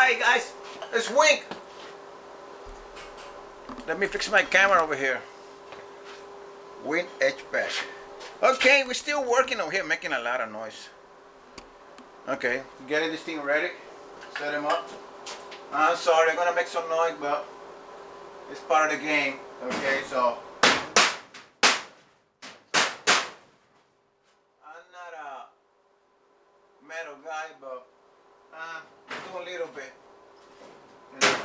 Hey guys, it's Wink. Let me fix my camera over here. Wink HVAC. Okay, we're still working over here, making a lot of noise. Okay, getting this thing ready. Set him up. I'm sorry, I'm gonna make some noise, but it's part of the game. Okay, so I'm not a metal guy, but do a little bit. You know.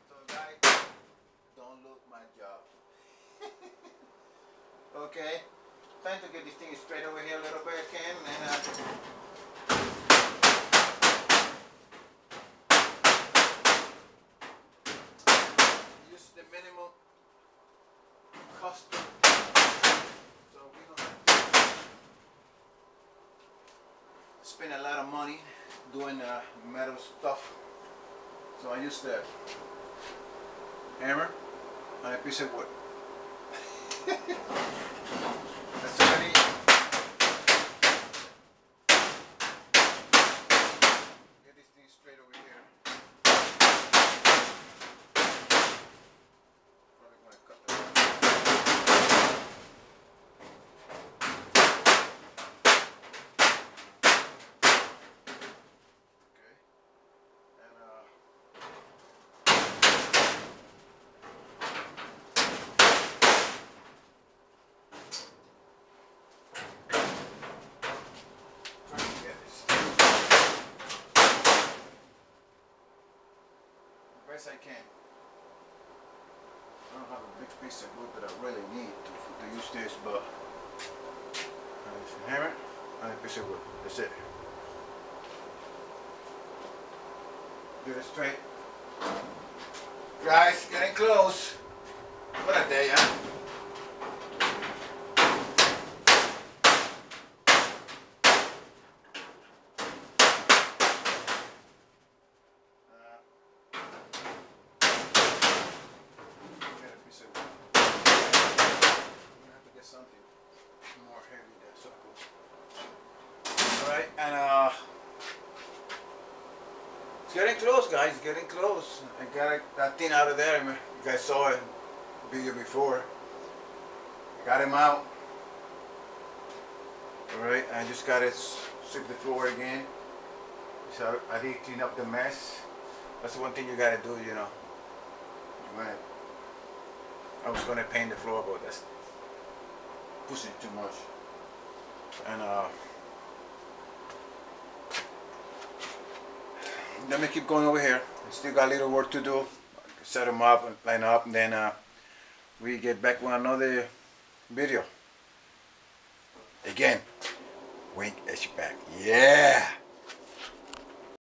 So guys, don't look my job. Okay, time to get this thing straight over here a little bit, Ken, and use the minimum cost. So we don't spend a lot of money doing metal stuff. So I use the hammer and a piece of wood. That's already. Get this thing straight over here. Probably gonna cut that. Okay. And best I can. I don't have a big piece of wood that I really need to use this, but there's a hammer and a piece of wood. That's it. Get it straight. Guys, getting close. What a day, huh? Something more heavy there, so cool. Alright, and it's getting close, guys, it's getting close. I got that thing out of there. You guys saw it video before. I got him out. Alright, I just gotta sweep the floor again. So I did clean up the mess. That's one thing you gotta do, you know. I was gonna paint the floor, but that's pushing too much. And let me keep going over here. Still got a little work to do. Set them up and line up, and then we get back with another video. Again, Wink HVAC. Yeah.